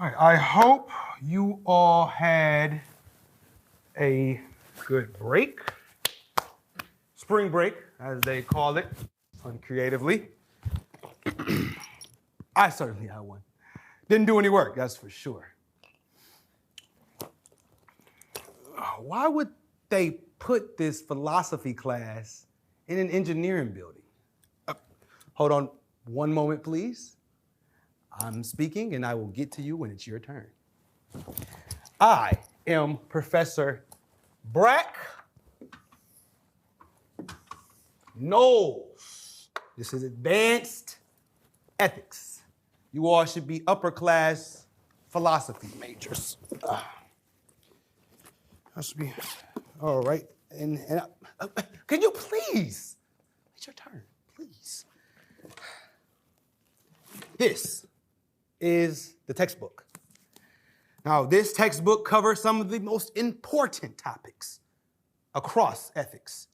All right, I hope you all had a good break. Spring break, as they call it, uncreatively. I certainly had one. Didn't do any work, that's for sure. Why would they put this philosophy class in an engineering building? Hold on one moment, please. I'm speaking, and I will get to you when it's your turn. I am Professor Brack Knowles. This is advanced ethics. You all should be upper class philosophy majors. That should be all right. And can you please? It's your turn, please. This is the textbook. Now, this textbook covers some of the most important topics across ethics,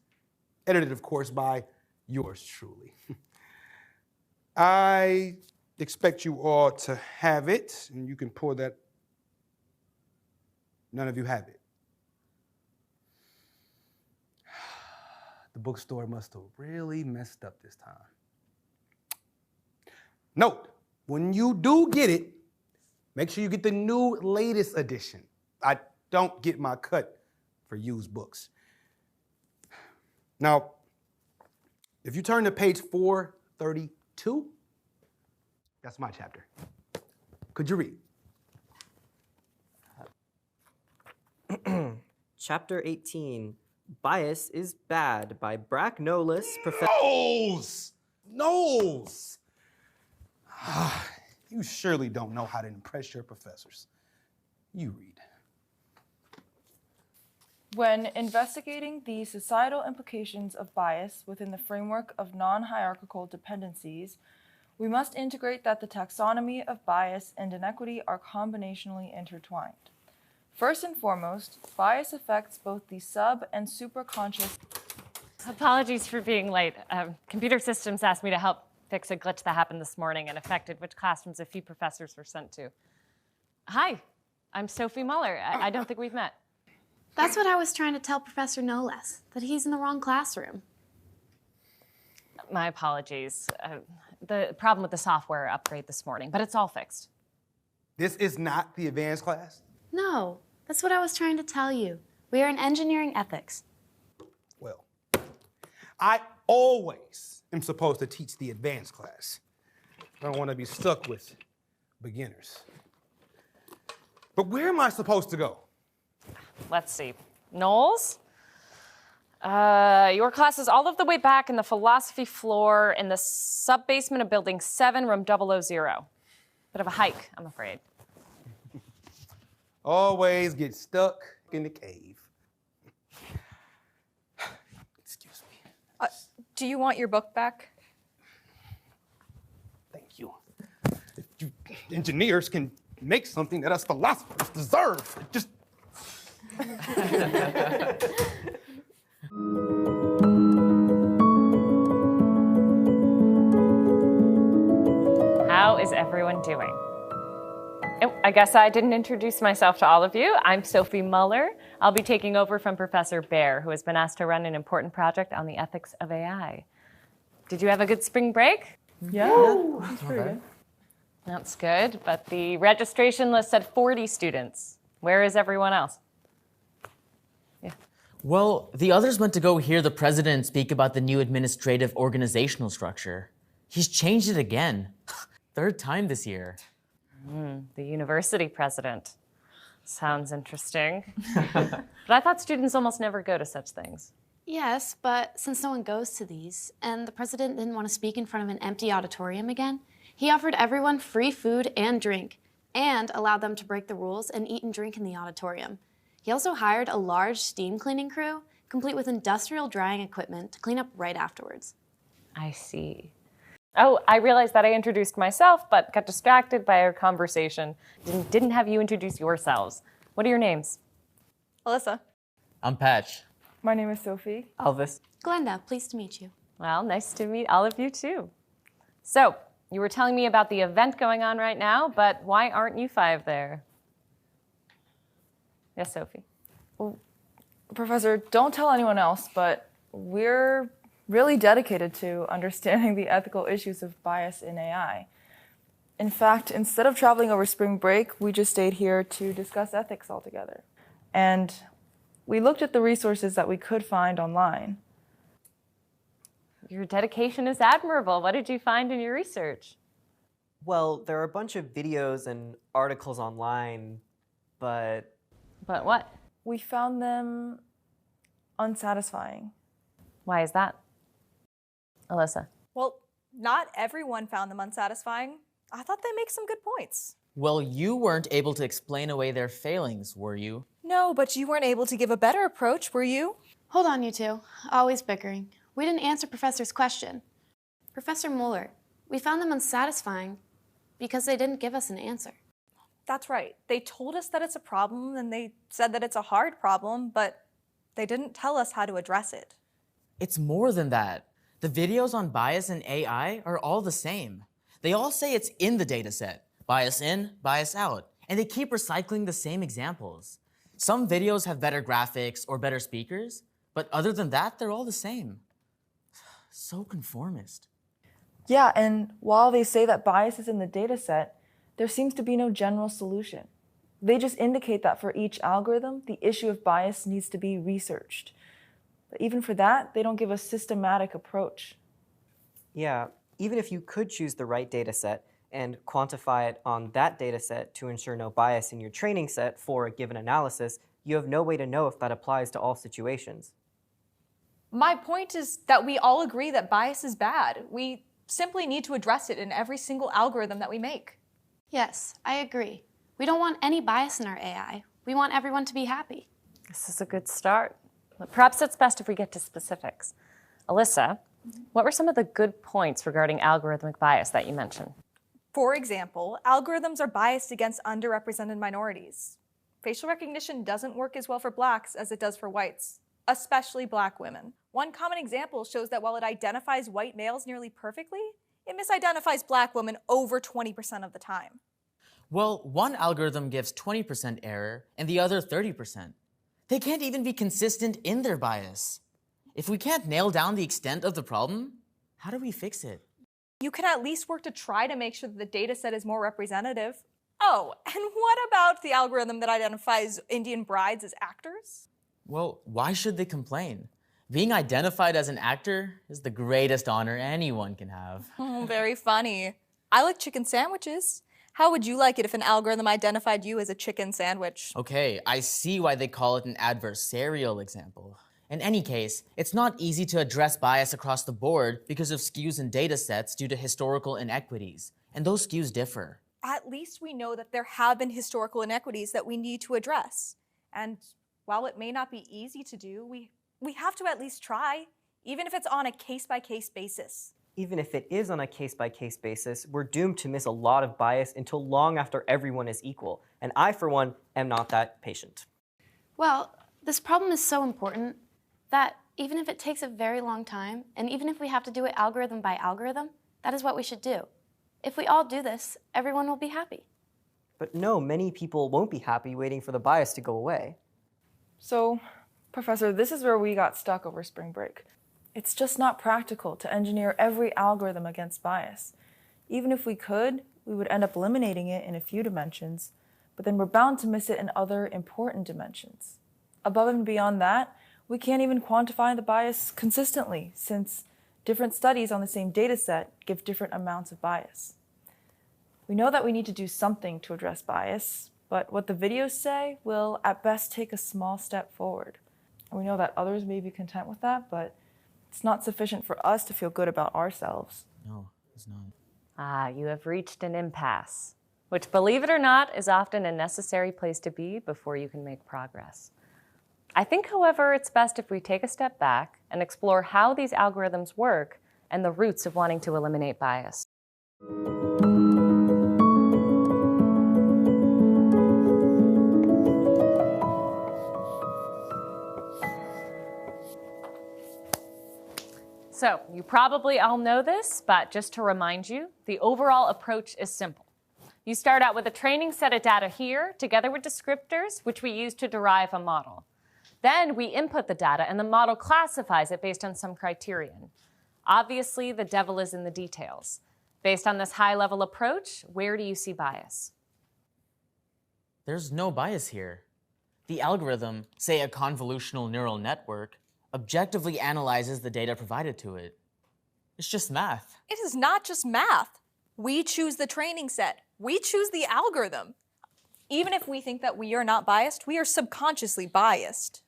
edited, of course, by yours truly. I expect you all to have it, and you can pull that. None of you have it. The bookstore must have really messed up this time. Note, when you do get it, make sure you get the new latest edition. I don't get my cut for used books. Now, if you turn to page 432, that's my chapter. Could you read? Chapter 18, Bias is Bad by Brack Knowles, Professor... Knowles! You surely don't know how to impress your professors. You read. When investigating the societal implications of bias within the framework of non-hierarchical dependencies, we must integrate that the taxonomy of bias and inequity are combinationally intertwined. First and foremost, bias affects both the sub- and supraconscious. Apologies for being late. Computer systems asked me to help fix a glitch that happened this morning and affected which classrooms a few professors were sent to. Hi, I'm Sophie Muller. I don't think we've met. That's what I was trying to tell Professor Knowles, that he's in the wrong classroom. My apologies. The problem with the software upgrade this morning, but it's all fixed. This is not the advanced class? No, that's what I was trying to tell you. We are in engineering ethics. Well, I always am supposed to teach the advanced class. I don't want to be stuck with beginners. But where am I supposed to go? Let's see. Knowles? Your class is all of the way back in the philosophy floor in the sub-basement of Building 7, room 000. Bit of a hike, I'm afraid. Always get stuck in the cave. Excuse me. Do you want your book back? Thank you. If you engineers can make something that us philosophers deserve, just... How is everyone doing? Oh, I guess I didn't introduce myself to all of you. I'm Sophie Muller. I'll be taking over from Professor Baer, who has been asked to run an important project on the ethics of AI. Did you have a good spring break? Yeah, that's pretty good. That's good, but the registration list said 40 students. Where is everyone else? Yeah. Well, the others went to go hear the president speak about the new administrative organizational structure. He's changed it again. Third time this year. The university president. Sounds interesting. But I thought students almost never go to such things. Yes, but since no one goes to these, and the president didn't want to speak in front of an empty auditorium again, he offered everyone free food and drink, and allowed them to break the rules and eat and drink in the auditorium. He also hired a large steam cleaning crew, complete with industrial drying equipment, to clean up right afterwards. I see. Oh, I realized that I introduced myself, but got distracted by our conversation. Didn't have you introduce yourselves. What are your names? Alyssa. I'm Patch. My name is Sophie. Elvis. Glenda, pleased to meet you. Well, nice to meet all of you too. So, You were telling me about the event going on right now, but why aren't you five there? Yes, Sophie. Professor, don't tell anyone else, but we're really dedicated to understanding the ethical issues of bias in AI. In fact, instead of traveling over spring break, we just stayed here to discuss ethics altogether. And we looked at the resources that we could find online. Your dedication is admirable. What did you find in your research? Well, there are a bunch of videos and articles online, but... But what? We found them unsatisfying. Why is that? Alyssa. Well, not everyone found them unsatisfying. I thought they make some good points. Well, you weren't able to explain away their failings, were you? No, but you weren't able to give a better approach, were you? Hold on, you two. Always bickering. We didn't answer Professor's question. Professor Mueller, we found them unsatisfying because they didn't give us an answer. That's right. They told us that it's a problem and they said that it's a hard problem, but they didn't tell us how to address it. It's more than that. The videos on bias in AI are all the same. They all say it's in the dataset. Bias in, bias out. And they keep recycling the same examples. Some videos have better graphics or better speakers, but other than that, they're all the same. So conformist. Yeah, and while they say that bias is in the data set, there seems to be no general solution. They just indicate that for each algorithm, the issue of bias needs to be researched. But even for that, they don't give a systematic approach. Yeah, even if you could choose the right data set and quantify it on that data set to ensure no bias in your training set for a given analysis, you have no way to know if that applies to all situations. My point is that we all agree that bias is bad. We simply need to address it in every single algorithm that we make. Yes, I agree. We don't want any bias in our AI. We want everyone to be happy. This is a good start. But perhaps it's best if we get to specifics. Alyssa, what were some of the good points regarding algorithmic bias that you mentioned? For example, algorithms are biased against underrepresented minorities. Facial recognition doesn't work as well for blacks as it does for whites, especially black women. One common example shows that while it identifies white males nearly perfectly, it misidentifies black women over 20% of the time. Well, one algorithm gives 20% error and the other 30%. They can't even be consistent in their bias. If we can't nail down the extent of the problem, how do we fix it? You can at least work to try to make sure that the data set is more representative. Oh, and what about the algorithm that identifies Indian brides as actors? Well, why should they complain? Being identified as an actor is the greatest honor anyone can have. Very funny. I like chicken sandwiches. How would you like it if an algorithm identified you as a chicken sandwich? Okay, I see why they call it an adversarial example. In any case, it's not easy to address bias across the board because of skews in data sets due to historical inequities, and those skews differ. At least we know that there have been historical inequities that we need to address. And while it may not be easy to do, we have to at least try, even if it's on a case-by-case basis. Even if it is on a case-by-case basis, we're doomed to miss a lot of bias until long after everyone is equal. And I, for one, am not that patient. Well, this problem is so important that even if it takes a very long time, and even if we have to do it algorithm by algorithm, that is what we should do. If we all do this, everyone will be happy. But no, many people won't be happy waiting for the bias to go away. So, Professor, this is where we got stuck over spring break. It's just not practical to engineer every algorithm against bias. Even if we could, we would end up eliminating it in a few dimensions, but then we're bound to miss it in other important dimensions. Above and beyond that, we can't even quantify the bias consistently, since different studies on the same data set give different amounts of bias. We know that we need to do something to address bias, but what the videos say will at best take a small step forward. And we know that others may be content with that, but it's not sufficient for us to feel good about ourselves. No, it's not. Ah, you have reached an impasse, which, believe it or not, is often a necessary place to be before you can make progress. I think, however, it's best if we take a step back and explore how these algorithms work and the roots of wanting to eliminate bias. So you probably all know this, but just to remind you, the overall approach is simple. You start out with a training set of data here, together with descriptors, which we use to derive a model. Then we input the data, and the model classifies it based on some criterion. Obviously, the devil is in the details. Based on this high-level approach, where do you see bias? There's no bias here. The algorithm, say a convolutional neural network, objectively analyzes the data provided to it. It's just math. It is not just math. We choose the training set. We choose the algorithm. Even if we think that we are not biased, we are subconsciously biased.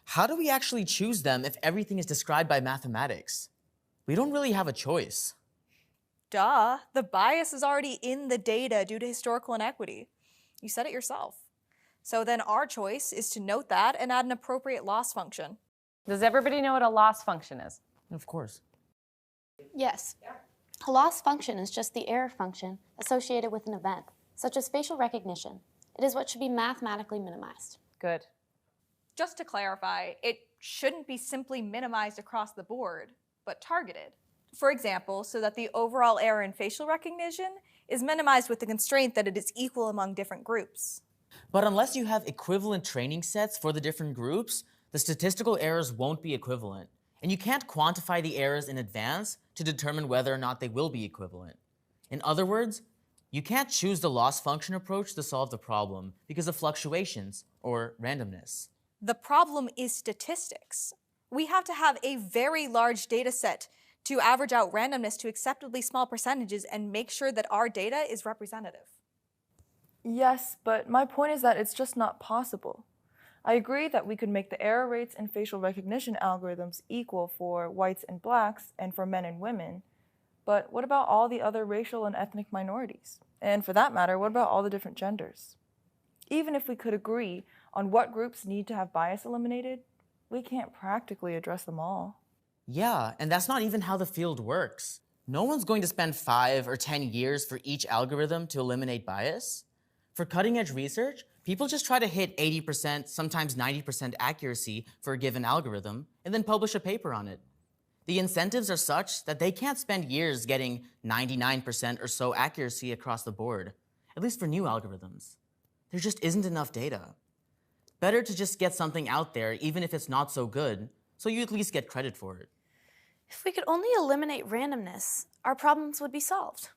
How do we actually choose them if everything is described by mathematics? We don't really have a choice. Duh, the bias is already in the data due to historical inequity. You said it yourself. So then our choice is to note that and add an appropriate loss function. Does everybody know what a loss function is? Of course. Yes. A loss function is just the error function associated with an event, such as facial recognition. It is what should be mathematically minimized. Good. Just to clarify, it shouldn't be simply minimized across the board, but targeted. For example, so that the overall error in facial recognition is minimized with the constraint that it is equal among different groups. But unless you have equivalent training sets for the different groups, the statistical errors won't be equivalent. And you can't quantify the errors in advance to determine whether or not they will be equivalent. In other words, you can't choose the loss function approach to solve the problem because of fluctuations or randomness. The problem is statistics. We have to have a very large data set to average out randomness to acceptably small percentages and make sure that our data is representative. Yes, but my point is that it's just not possible. I agree that we could make the error rates in facial recognition algorithms equal for whites and blacks and for men and women, but what about all the other racial and ethnic minorities? And for that matter, what about all the different genders? Even if we could agree on what groups need to have bias eliminated, we can't practically address them all. Yeah, and that's not even how the field works. No one's going to spend 5 or 10 years for each algorithm to eliminate bias. For cutting-edge research, people just try to hit 80%, sometimes 90% accuracy for a given algorithm, and then publish a paper on it. The incentives are such that they can't spend years getting 99% or so accuracy across the board, at least for new algorithms. There just isn't enough data. Better to just get something out there, even if it's not so good, so you at least get credit for it. If we could only eliminate randomness, our problems would be solved.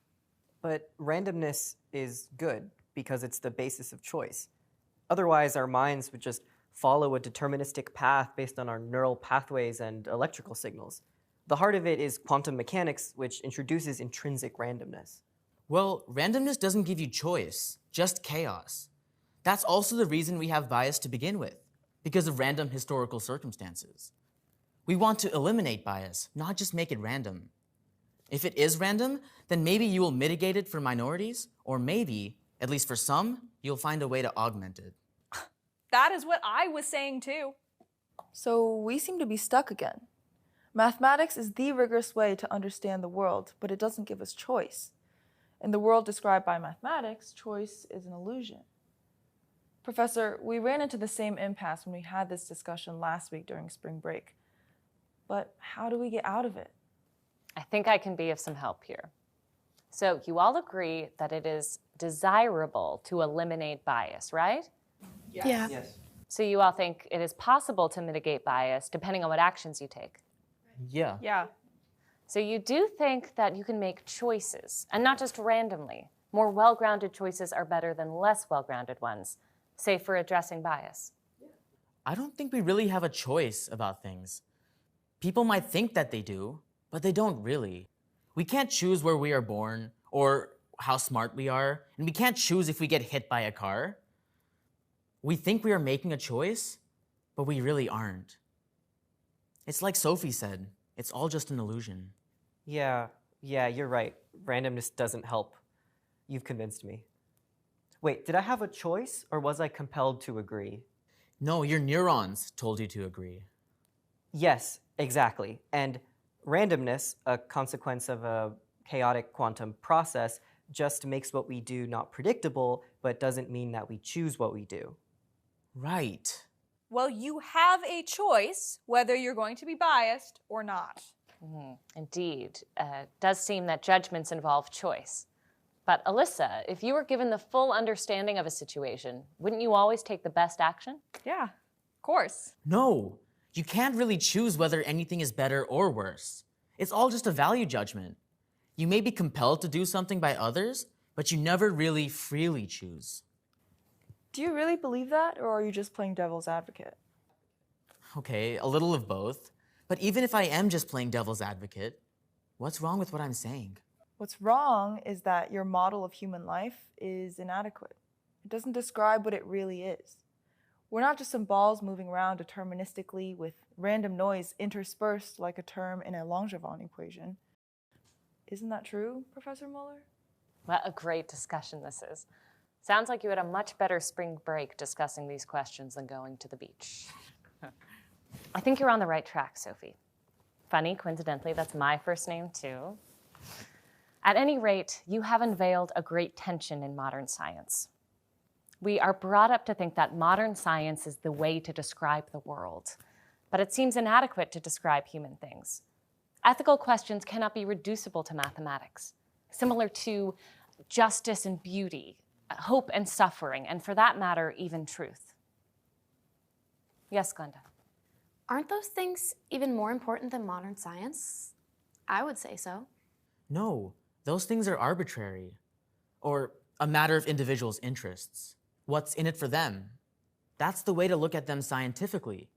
But randomness is good because it's the basis of choice. Otherwise, our minds would just follow a deterministic path based on our neural pathways and electrical signals. The heart of it is quantum mechanics, which introduces intrinsic randomness. Well, randomness doesn't give you choice, just chaos. That's also the reason we have bias to begin with, because of random historical circumstances. We want to eliminate bias, not just make it random. If it is random, then maybe you will mitigate it for minorities, or maybe, at least for some, you'll find a way to augment it. That is what I was saying too. So we seem to be stuck again. Mathematics is the rigorous way to understand the world, but it doesn't give us choice. In the world described by mathematics, choice is an illusion. Professor, we ran into the same impasse when we had this discussion last week during spring break. But how do we get out of it? I think I can be of some help here. So you all agree that it is desirable to eliminate bias, right? Yeah. Yes. So you all think it is possible to mitigate bias depending on what actions you take. Yeah. Yeah. So you do think that you can make choices, and not just randomly. More well-grounded choices are better than less well-grounded ones, say for addressing bias. I don't think we really have a choice about things. People might think that they do, but they don't really. We can't choose where we are born or how smart we are, and we can't choose if we get hit by a car. We think we are making a choice, but we really aren't. It's like Sophie said, it's all just an illusion. Yeah, you're right. Randomness doesn't help. You've convinced me. Wait, did I have a choice, or was I compelled to agree? No, your neurons told you to agree. Yes, exactly. And randomness, a consequence of a chaotic quantum process, just makes what we do not predictable, but doesn't mean that we choose what we do. Right. Well, you have a choice whether you're going to be biased or not. Indeed. It does seem that judgments involve choice. But Alyssa, if you were given the full understanding of a situation, wouldn't you always take the best action? Yeah, of course. No, you can't really choose whether anything is better or worse. It's all just a value judgment. You may be compelled to do something by others, but you never really freely choose. Do you really believe that, or are you just playing devil's advocate? Okay, a little of both. But even if I am just playing devil's advocate, what's wrong with what I'm saying? What's wrong is that your model of human life is inadequate. It doesn't describe what it really is. We're not just some balls moving around deterministically with random noise interspersed like a term in a Langevin equation. Isn't that true, Professor Muller? What a great discussion this is. Sounds like you had a much better spring break discussing these questions than going to the beach. I think you're on the right track, Sophie. Funny, coincidentally, that's my first name too. At any rate, you have unveiled a great tension in modern science. We are brought up to think that modern science is the way to describe the world, but it seems inadequate to describe human things. Ethical questions cannot be reducible to mathematics, similar to justice and beauty, hope and suffering, and for that matter, even truth. Yes, Glenda? Aren't those things even more important than modern science? I would say so. No, those things are arbitrary, or a matter of individuals' interests. What's in it for them? That's the way to look at them scientifically.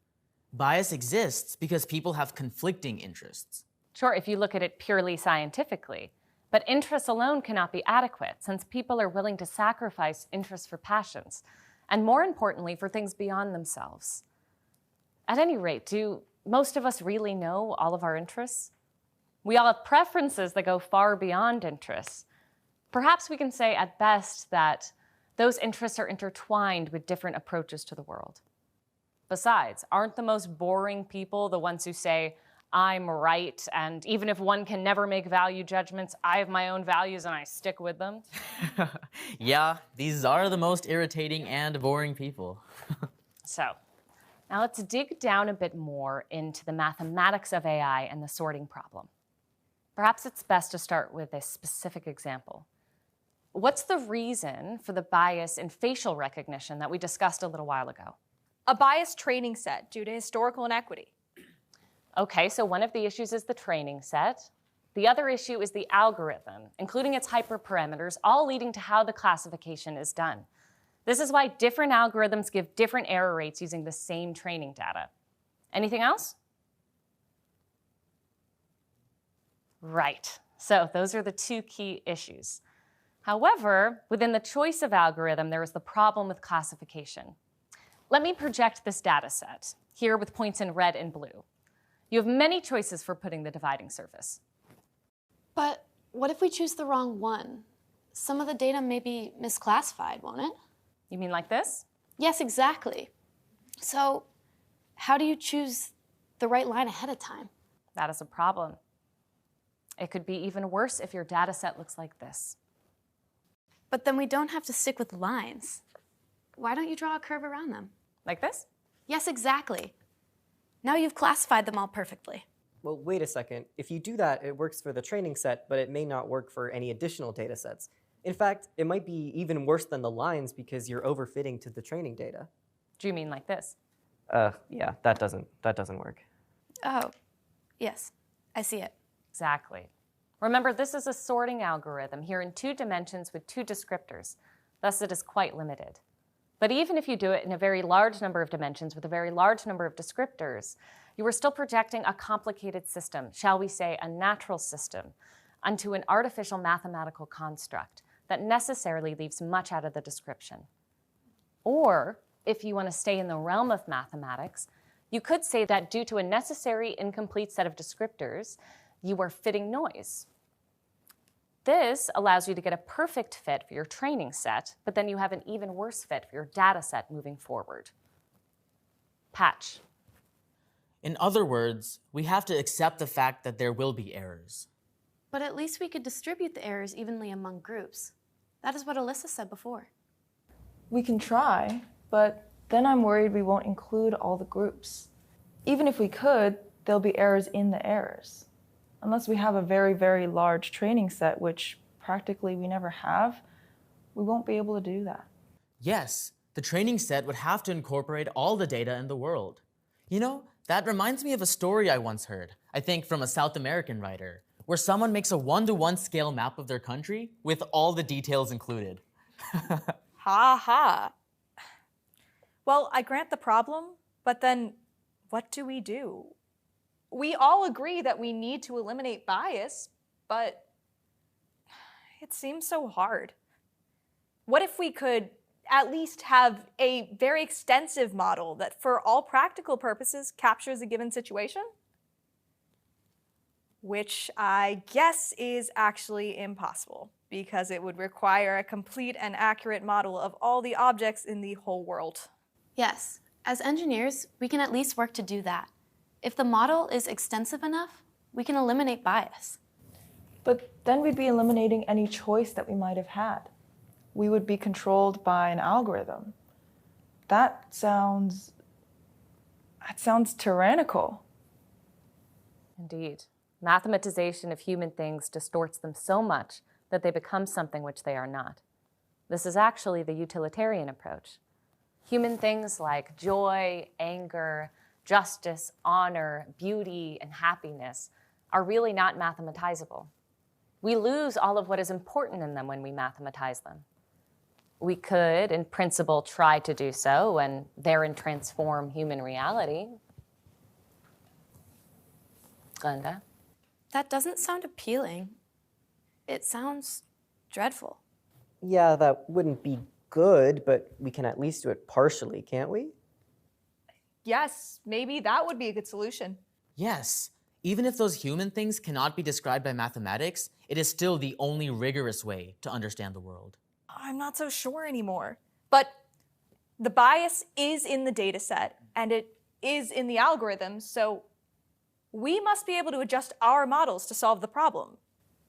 Bias exists because people have conflicting interests. Sure, if you look at it purely scientifically, but interests alone cannot be adequate since people are willing to sacrifice interests for passions, and more importantly, for things beyond themselves. At any rate, do most of us really know all of our interests? We all have preferences that go far beyond interests. Perhaps we can say at best that those interests are intertwined with different approaches to the world. Besides, aren't the most boring people the ones who say, I'm right, and even if one can never make value judgments, I have my own values and I stick with them? Yeah, these are the most irritating and boring people. So, now let's dig down a bit more into the mathematics of AI and the sorting problem. Perhaps it's best to start with a specific example. What's the reason for the bias in facial recognition that we discussed a little while ago? A biased training set due to historical inequity. Okay, so one of the issues is the training set. The other issue is the algorithm, including its hyperparameters, all leading to how the classification is done. This is why different algorithms give different error rates using the same training data. Anything else? Right, so those are the two key issues. However, within the choice of algorithm, there is the problem with classification. Let me project this data set, here with points in red and blue. You have many choices for putting the dividing surface. But what if we choose the wrong one? Some of the data may be misclassified, won't it? You mean like this? Yes, exactly. So how do you choose the right line ahead of time? That is a problem. It could be even worse if your data set looks like this. But then we don't have to stick with lines. Why don't you draw a curve around them? Like this? Yes, exactly. Now you've classified them all perfectly. Well, wait a second. If you do that, it works for the training set, but it may not work for any additional data sets. In fact, it might be even worse than the lines because you're overfitting to the training data. Do you mean like this? Yeah, that doesn't work. Oh, yes, I see it. Exactly. Remember, this is a sorting algorithm here in 2 dimensions with 2 descriptors. Thus, it is quite limited. But even if you do it in a very large number of dimensions with a very large number of descriptors, you are still projecting a complicated system, shall we say a natural system, onto an artificial mathematical construct that necessarily leaves much out of the description. Or, if you want to stay in the realm of mathematics, you could say that due to a necessary incomplete set of descriptors, you are fitting noise. This allows you to get a perfect fit for your training set, but then you have an even worse fit for your data set moving forward. Patch. In other words, we have to accept the fact that there will be errors. But at least we could distribute the errors evenly among groups. That is what Alyssa said before. We can try, but then I'm worried we won't include all the groups. Even if we could, there'll be errors in the errors. Unless we have a very, very large training set, which practically we never have, we won't be able to do that. Yes, the training set would have to incorporate all the data in the world. You know, that reminds me of a story I once heard, I think from a South American writer, where someone makes a 1-to-1 scale map of their country with all the details included. Ha ha. Well, I grant the problem, but then what do? We all agree that we need to eliminate bias, but it seems so hard. What if we could at least have a very extensive model that for all practical purposes captures a given situation? Which I guess is actually impossible, because it would require a complete and accurate model of all the objects in the whole world. Yes, as engineers, we can at least work to do that. If the model is extensive enough, we can eliminate bias. But then we'd be eliminating any choice that we might have had. We would be controlled by an algorithm. That sounds tyrannical. Indeed. Mathematization of human things distorts them so much that they become something which they are not. This is actually the utilitarian approach. Human things like joy, anger, justice, honor, beauty, and happiness are really not mathematizable. We lose all of what is important in them when we mathematize them. We could, in principle, try to do so and therein transform human reality. Glenda? That doesn't sound appealing. It sounds dreadful. Yeah, that wouldn't be good, but we can at least do it partially, can't we? Yes, maybe that would be a good solution. Yes, even if those human things cannot be described by mathematics, it is still the only rigorous way to understand the world. I'm not so sure anymore. But the bias is in the data set, and it is in the algorithm, so we must be able to adjust our models to solve the problem,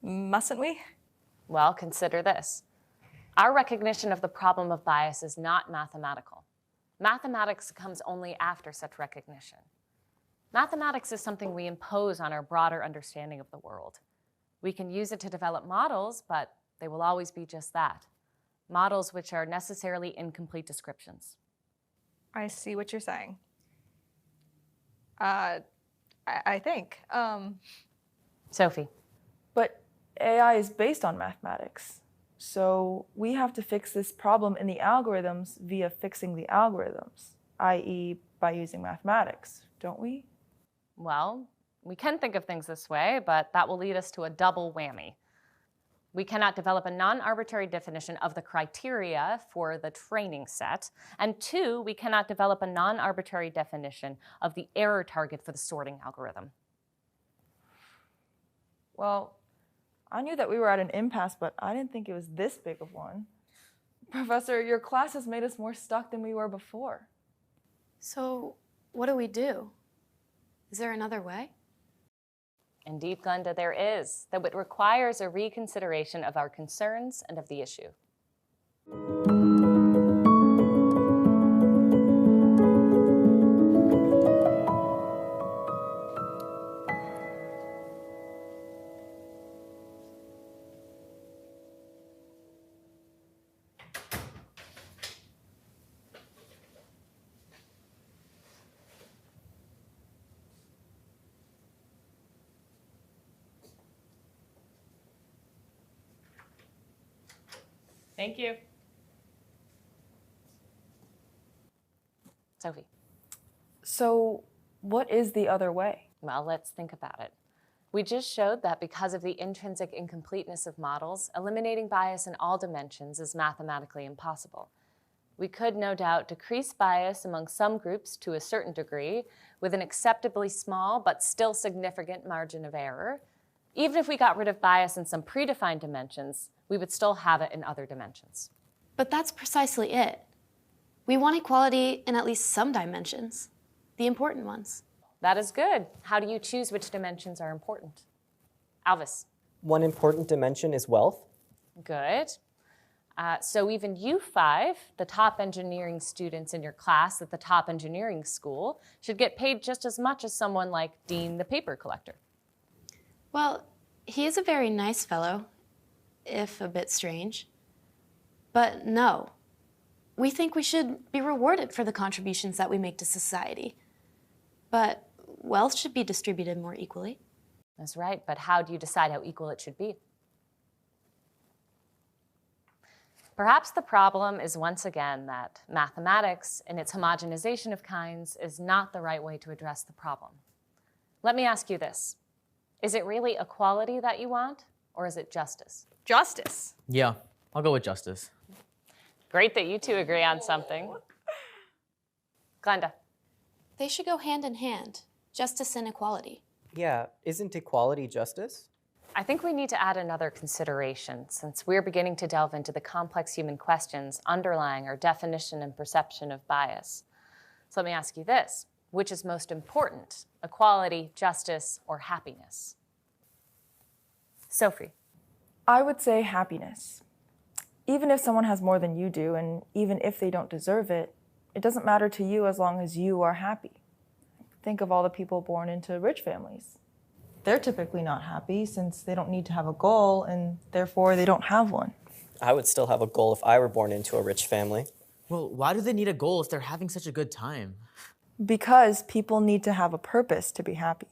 mustn't we? Well, consider this. Our recognition of the problem of bias is not mathematical. Mathematics comes only after such recognition. Mathematics is something we impose on our broader understanding of the world. We can use it to develop models, but they will always be just that. Models which are necessarily incomplete descriptions. I see what you're saying. I think. Sophie. But AI is based on mathematics. So we have to fix this problem in the algorithms via fixing the algorithms, i.e. by using mathematics, don't we? Well, we can think of things this way, but that will lead us to a double whammy. We cannot develop a non-arbitrary definition of the criteria for the training set. And 2, we cannot develop a non-arbitrary definition of the error target for the sorting algorithm. Well, I knew that we were at an impasse, but I didn't think it was this big of one. Professor, your class has made us more stuck than we were before. So what do we do? Is there another way? Indeed, Glenda, there is, though it requires a reconsideration of our concerns and of the issue. Thank you. Sophie. So what is the other way? Well, let's think about it. We just showed that because of the intrinsic incompleteness of models, eliminating bias in all dimensions is mathematically impossible. We could no doubt decrease bias among some groups to a certain degree with an acceptably small but still significant margin of error. Even if we got rid of bias in some predefined dimensions, we would still have it in other dimensions. But that's precisely it. We want equality in at least some dimensions, the important ones. That is good. How do you choose which dimensions are important? Alvis. One important dimension is wealth. Good. So even you 5, the top engineering students in your class at the top engineering school, should get paid just as much as someone like Dean the paper collector. Well, he is a very nice fellow, if a bit strange. But no, we think we should be rewarded for the contributions that we make to society. But wealth should be distributed more equally. That's right, but how do you decide how equal it should be? Perhaps the problem is once again that mathematics, in its homogenization of kinds, is not the right way to address the problem. Let me ask you this. Is it really equality that you want, or is it justice? Justice. Yeah, I'll go with justice. Great that you two agree on something. Glenda. They should go hand in hand, justice and equality. Yeah, isn't equality justice? I think we need to add another consideration since we're beginning to delve into the complex human questions underlying our definition and perception of bias. So let me ask you this. Which is most important, equality, justice, or happiness? Sophie. I would say happiness. Even if someone has more than you do, and even if they don't deserve it, it doesn't matter to you as long as you are happy. Think of all the people born into rich families. They're typically not happy since they don't need to have a goal and therefore they don't have one. I would still have a goal if I were born into a rich family. Well, why do they need a goal if they're having such a good time? Because people need to have a purpose to be happy.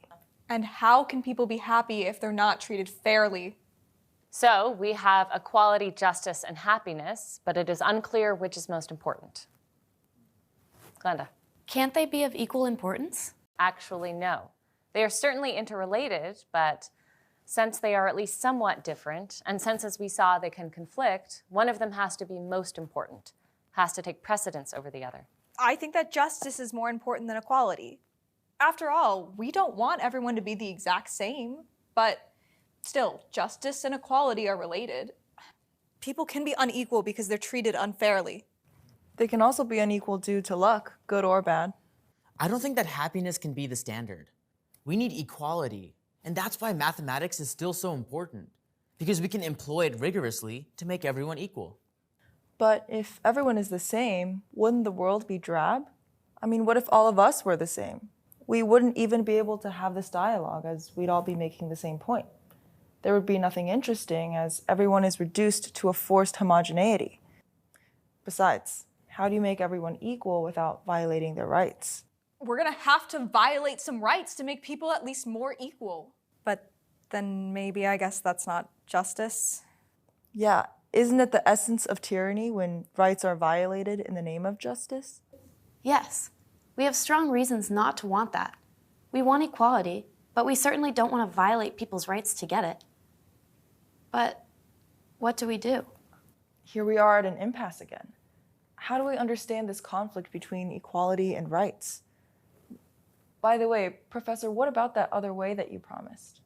And how can people be happy if they're not treated fairly? So we have equality, justice, and happiness, but it is unclear which is most important. Glenda. Can't they be of equal importance? Actually, no. They are certainly interrelated, but since they are at least somewhat different, and since, as we saw, they can conflict, one of them has to be most important, has to take precedence over the other. I think that justice is more important than equality. After all, we don't want everyone to be the exact same, but still, justice and equality are related. People can be unequal because they're treated unfairly. They can also be unequal due to luck, good or bad. I don't think that happiness can be the standard. We need equality, and that's why mathematics is still so important, because we can employ it rigorously to make everyone equal. But if everyone is the same, wouldn't the world be drab? I mean, what if all of us were the same? We wouldn't even be able to have this dialogue as we'd all be making the same point. There would be nothing interesting as everyone is reduced to a forced homogeneity. Besides, how do you make everyone equal without violating their rights? We're gonna have to violate some rights to make people at least more equal. But then maybe I guess that's not justice. Yeah, isn't it the essence of tyranny when rights are violated in the name of justice? Yes. We have strong reasons not to want that. We want equality, but we certainly don't want to violate people's rights to get it. But what do we do? Here we are at an impasse again. How do we understand this conflict between equality and rights? By the way, Professor, what about that other way that you promised?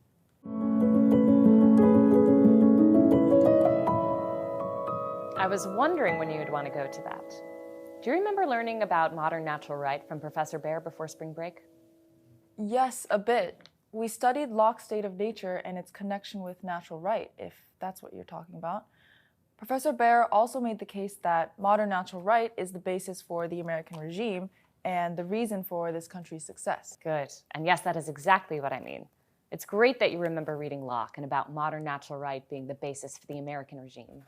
I was wondering when you would want to go to that. Do you remember learning about modern natural right from Professor Baer before spring break? Yes, a bit. We studied Locke's state of nature and its connection with natural right, if that's what you're talking about. Professor Baer also made the case that modern natural right is the basis for the American regime and the reason for this country's success. Good. And yes, that is exactly what I mean. It's great that you remember reading Locke and about modern natural right being the basis for the American regime.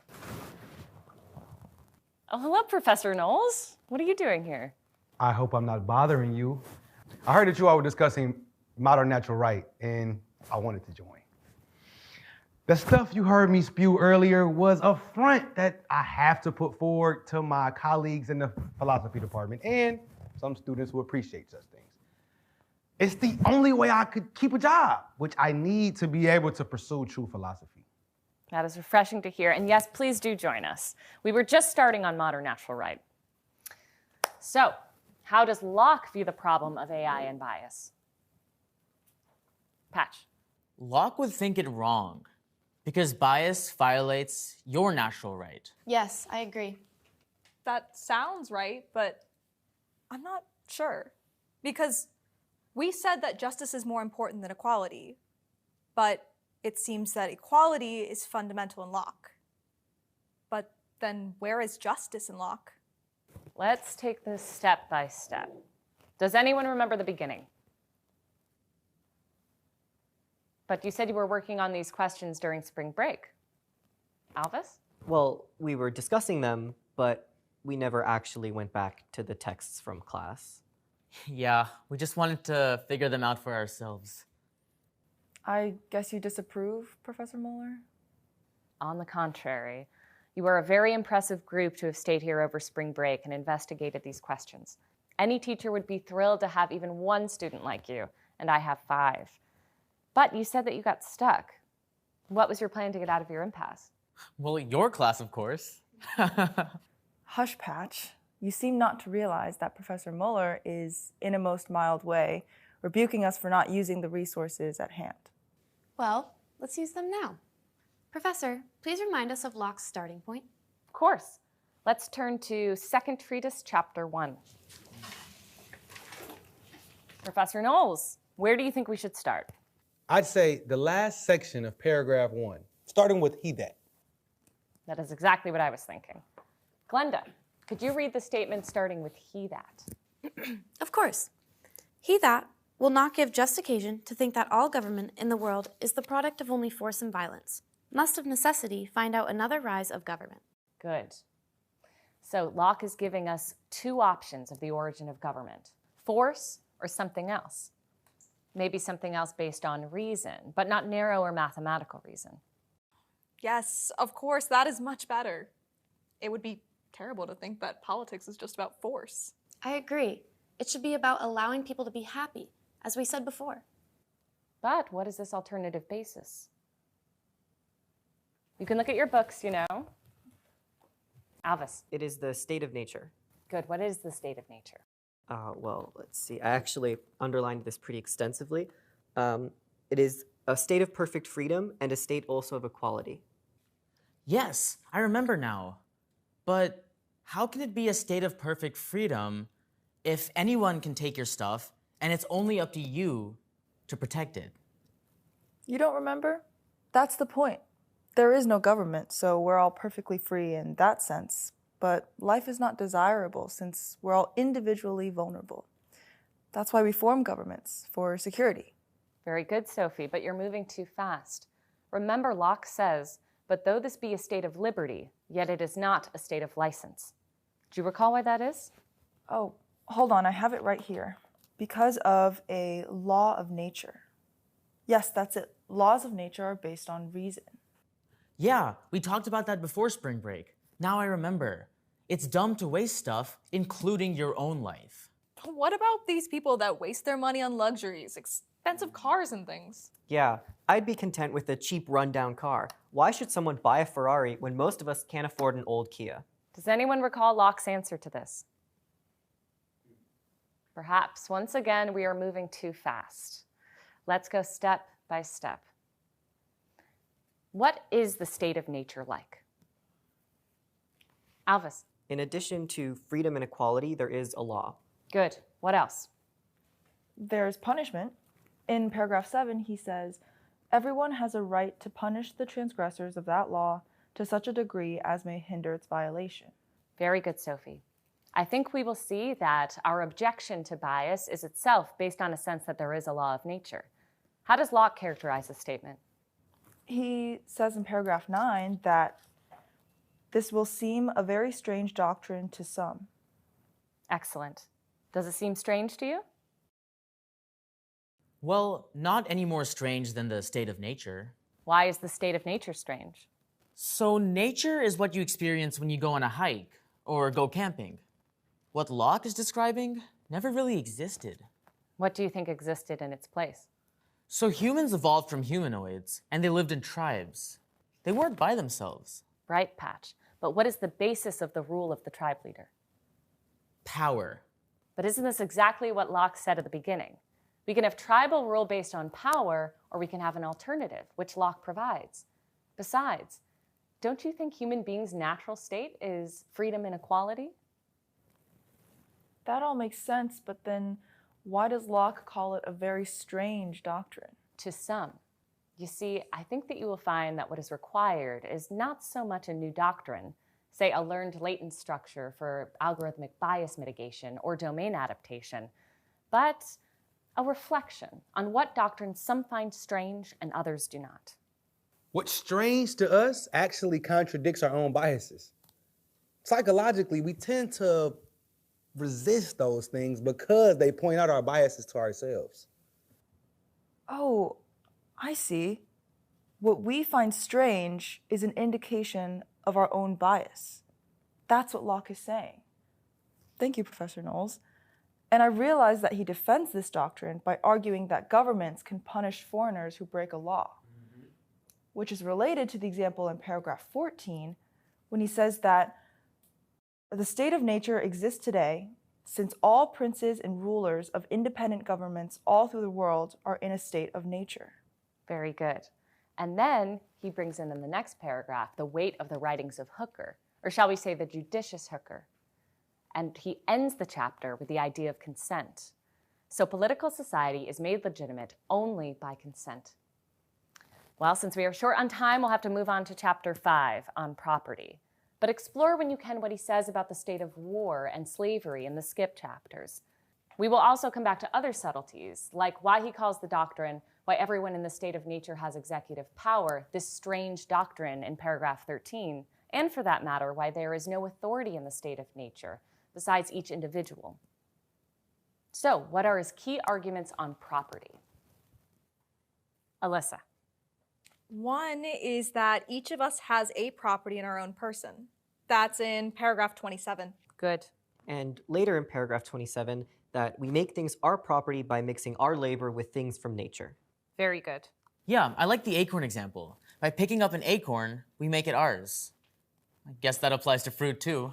Oh, hello, Professor Knowles. What are you doing here? I hope I'm not bothering you. I heard that you all were discussing modern natural right, and I wanted to join. The stuff you heard me spew earlier was a front that I have to put forward to my colleagues in the philosophy department and some students who appreciate such things. It's the only way I could keep a job, which I need to be able to pursue true philosophy. That is refreshing to hear. And yes, please do join us. We were just starting on modern natural right. So, how does Locke view the problem of AI and bias? Patch. Locke would think it wrong, because bias violates your natural right. Yes, I agree. That sounds right, but I'm not sure. Because we said that justice is more important than equality, but it seems that equality is fundamental in Locke. But then where is justice in Locke? Let's take this step by step. Does anyone remember the beginning? But you said you were working on these questions during spring break. Alvis? Well, we were discussing them, but we never actually went back to the texts from class. Yeah, we just wanted to figure them out for ourselves. I guess you disapprove, Professor Mueller? On the contrary, you are a very impressive group to have stayed here over spring break and investigated these questions. Any teacher would be thrilled to have even one student like you, and I have 5. But you said that you got stuck. What was your plan to get out of your impasse? Well, your class, of course. Hush, Patch. You seem not to realize that Professor Mueller is, in a most mild way, rebuking us for not using the resources at hand. Well, let's use them now. Professor, please remind us of Locke's starting point. Of course. Let's turn to Second Treatise, Chapter 1. Professor Knowles, where do you think we should start? I'd say the last section of paragraph 1, starting with he that. That is exactly what I was thinking. Glenda, could you read the statement starting with he that? Of course. He that will not give just occasion to think that all government in the world is the product of only force and violence, must of necessity find out another rise of government. Good. So Locke is giving us 2 options of the origin of government: force or something else. Maybe something else based on reason, but not narrow or mathematical reason. Yes, of course, that is much better. It would be terrible to think that politics is just about force. I agree. It should be about allowing people to be happy, as we said before. But what is this alternative basis? You can look at your books, you know. Alvis. It is the state of nature. Good. What is the state of nature? Well, let's see. I actually underlined this pretty extensively. It is a state of perfect freedom and a state also of equality. Yes, I remember now. But how can it be a state of perfect freedom if anyone can take your stuff and it's only up to you to protect it? You don't remember? That's the point. There is no government, so we're all perfectly free in that sense. But life is not desirable since we're all individually vulnerable. That's why we form governments, for security. Very good, Sophie, but you're moving too fast. Remember, Locke says, "But though this be a state of liberty, yet it is not a state of license." Do you recall why that is? Oh, hold on, I have it right here. Because of a law of nature. Yes, that's it. Laws of nature are based on reason. Yeah, we talked about that before spring break. Now I remember. It's dumb to waste stuff, including your own life. What about these people that waste their money on luxuries, expensive cars and things? Yeah, I'd be content with a cheap rundown car. Why should someone buy a Ferrari when most of us can't afford an old Kia? Does anyone recall Locke's answer to this? Perhaps, once again, we are moving too fast. Let's go step by step. What is the state of nature like? Alvis. In addition to freedom and equality, there is a law. Good. What else? There's punishment. In paragraph 7, he says, "Everyone has a right to punish the transgressors of that law to such a degree as may hinder its violation." Very good, Sophie. I think we will see that our objection to bias is itself based on a sense that there is a law of nature. How does Locke characterize this statement? He says in paragraph 9 that this will seem a very strange doctrine to some. Excellent. Does it seem strange to you? Well, not any more strange than the state of nature. Why is the state of nature strange? So nature is what you experience when you go on a hike or go camping. What Locke is describing never really existed. What do you think existed in its place? So humans evolved from humanoids, and they lived in tribes. They weren't by themselves. Right, Patch. But what is the basis of the rule of the tribe leader? Power. But isn't this exactly what Locke said at the beginning? We can have tribal rule based on power, or we can have an alternative, which Locke provides. Besides, don't you think human beings' natural state is freedom and equality? That all makes sense, but then why does Locke call it a very strange doctrine? To some. You see, I think that you will find that what is required is not so much a new doctrine, say a learned latent structure for algorithmic bias mitigation or domain adaptation, but A reflection on what doctrines some find strange and others do not. What's strange to us actually contradicts our own biases. Psychologically, we tend to resist those things because they point out our biases to ourselves. Oh, I see. What we find strange is an indication of our own bias. That's what Locke is saying. Thank you, Professor Knowles. And I realize that he defends this doctrine by arguing that governments can punish foreigners who break a law, which is related to the example in paragraph 14 when he says that the state of nature exists today since all princes and rulers of independent governments all through the world are in a state of nature. Very good. And then he brings in the next paragraph the weight of the writings of Hooker, or shall we say the judicious Hooker. And he ends the chapter with the idea of consent. So political society is made legitimate only by consent. Well, since we are short on time, we'll have to move on to chapter 5 on property. But explore when you can what he says about the state of war and slavery in the skip chapters. We will also come back to other subtleties, like why he calls the doctrine, why everyone in the state of nature has executive power, this strange doctrine in paragraph 13, and for that matter, why there is no authority in the state of nature, besides each individual. So, what are his key arguments on property? Alyssa. One is that each of us has a property in our own person. That's in paragraph 27. Good. And later in paragraph 27, that we make things our property by mixing our labor with things from nature. Very good. Yeah, I like the acorn example. By picking up an acorn, we make it ours. I guess that applies to fruit too.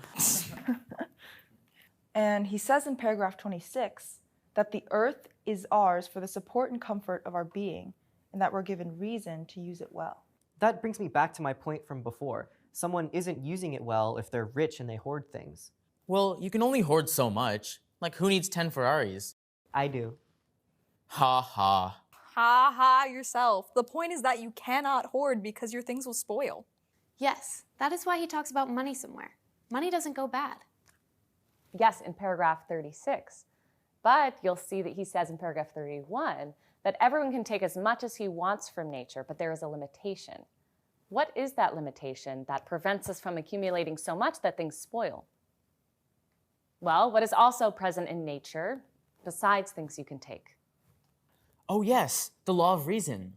And he says in paragraph 26 that the earth is ours for the support and comfort of our being, and that we're given reason to use it well. That brings me back to my point from before. Someone isn't using it well if they're rich and they hoard things. Well, you can only hoard so much. Like, who needs 10 Ferraris? I do. Ha ha. Ha ha yourself. The point is that you cannot hoard because your things will spoil. Yes, that is why he talks about money somewhere. Money doesn't go bad. Yes, in paragraph 36. But you'll see that he says in paragraph 31 that everyone can take as much as he wants from nature, but there is a limitation. What is that limitation that prevents us from accumulating so much that things spoil? Well, what is also present in nature, besides things you can take? Oh yes, the law of reason.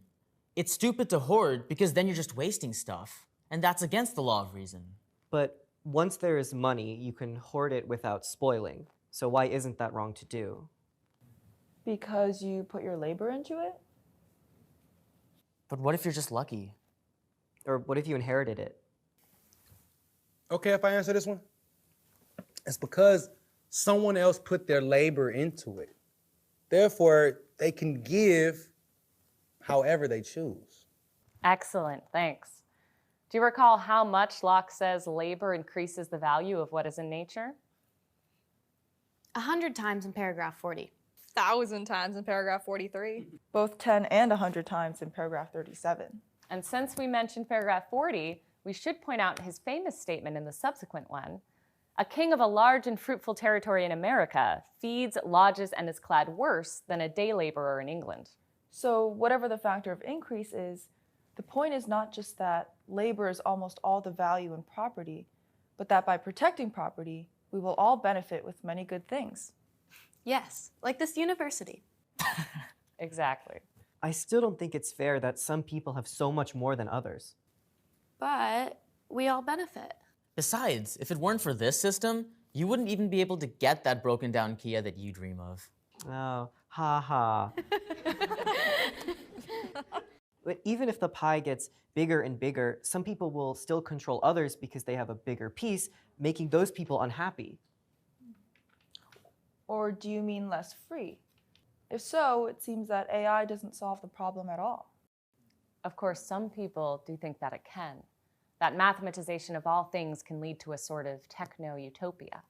It's stupid to hoard because then you're just wasting stuff. And that's against the law of reason. But once there is money, you can hoard it without spoiling. So why isn't that wrong to do? Because you put your labor into it? But what if you're just lucky? Or what if you inherited it? Okay, if I answer this one? It's because someone else put their labor into it. Therefore, they can give however they choose. Excellent, thanks. Do you recall how much Locke says labor increases the value of what is in nature? 100 times in paragraph 40. 1,000 times in paragraph 43. Both 10 and 100 times in paragraph 37. And since we mentioned paragraph 40, we should point out his famous statement in the subsequent one. A king of a large and fruitful territory in America feeds, lodges, and is clad worse than a day laborer in England. So whatever the factor of increase is, the point is not just that labor is almost all the value in property, but that by protecting property, we will all benefit with many good things. Yes, like this university. Exactly. I still don't think it's fair that some people have so much more than others. But we all benefit. Besides, if it weren't for this system, you wouldn't even be able to get that broken down Kia that you dream of. Oh, ha ha. But even if the pie gets bigger and bigger, some people will still control others because they have a bigger piece, making those people unhappy. Or do you mean less free? If so, it seems that AI doesn't solve the problem at all. Of course, some people do think that it can. That mathematization of all things can lead to a sort of techno-utopia.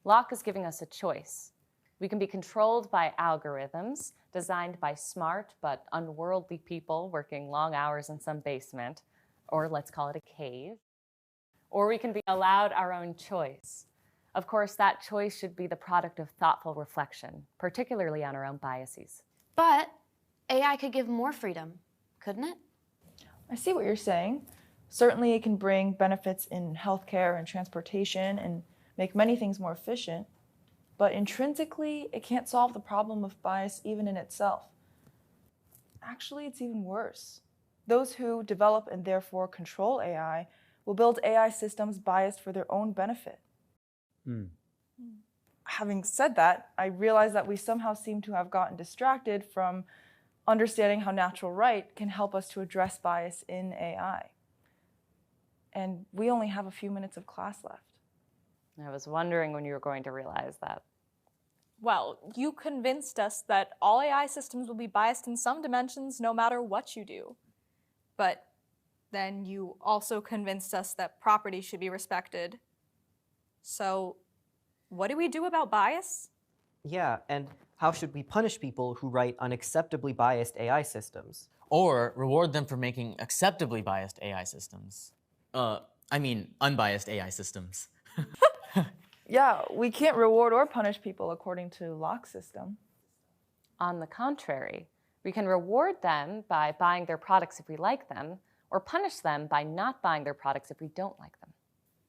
Locke is giving us a choice. We can be controlled by algorithms designed by smart but unworldly people working long hours in some basement, or let's call it a cave. Or we can be allowed our own choice, Of course, that choice should be the product of thoughtful reflection, particularly on our own biases. But AI could give more freedom, couldn't it? I see what you're saying. Certainly, it can bring benefits in healthcare and transportation and make many things more efficient. But intrinsically, it can't solve the problem of bias even in itself. Actually, it's even worse. Those who develop and therefore control AI will build AI systems biased for their own benefit. Having said that, I realize that we somehow seem to have gotten distracted from understanding how natural right can help us to address bias in AI. And we only have a few minutes of class left. I was wondering when you were going to realize that. Well, you convinced us that all AI systems will be biased in some dimensions no matter what you do. But then you also convinced us that property should be respected. So, what do we do about bias? Yeah, and how should we punish people who write unacceptably biased AI systems? Or reward them for making acceptably biased AI systems. Unbiased AI systems. Yeah, we can't reward or punish people according to Locke's system. On the contrary, we can reward them by buying their products if we like them, or punish them by not buying their products if we don't like them.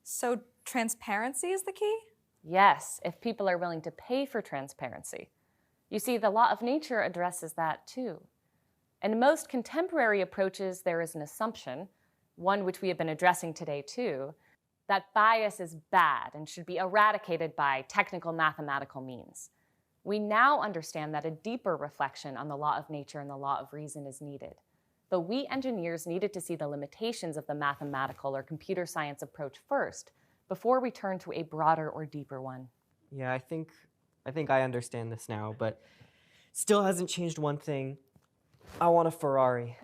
So, transparency is the key? Yes, if people are willing to pay for transparency. You see, the law of nature addresses that too. In most contemporary approaches, there is an assumption, one which we have been addressing today too, that bias is bad and should be eradicated by technical mathematical means. We now understand that a deeper reflection on the law of nature and the law of reason is needed. But we engineers needed to see the limitations of the mathematical or computer science approach first, before we turn to a broader or deeper one. Yeah, I think I understand this now, but still hasn't changed one thing. I want a Ferrari.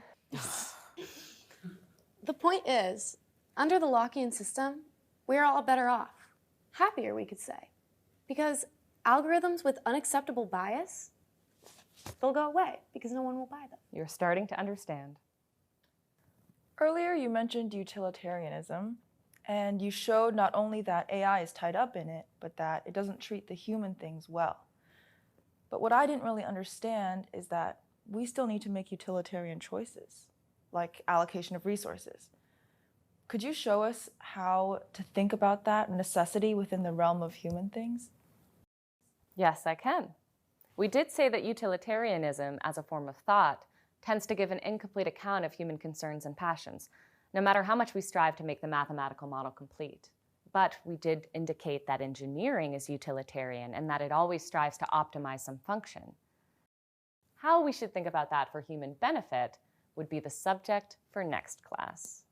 The point is, under the Lockean system, we're all better off. Happier, we could say. Because algorithms with unacceptable bias, they'll go away because no one will buy them. You're starting to understand. Earlier, you mentioned utilitarianism, and you showed not only that AI is tied up in it, but that it doesn't treat the human things well. But what I didn't really understand is that we still need to make utilitarian choices, like allocation of resources. Could you show us how to think about that necessity within the realm of human things? Yes, I can. We did say that utilitarianism, as a form of thought, tends to give an incomplete account of human concerns and passions, no matter how much we strive to make the mathematical model complete. But we did indicate that engineering is utilitarian and that it always strives to optimize some function. How we should think about that for human benefit would be the subject for next class.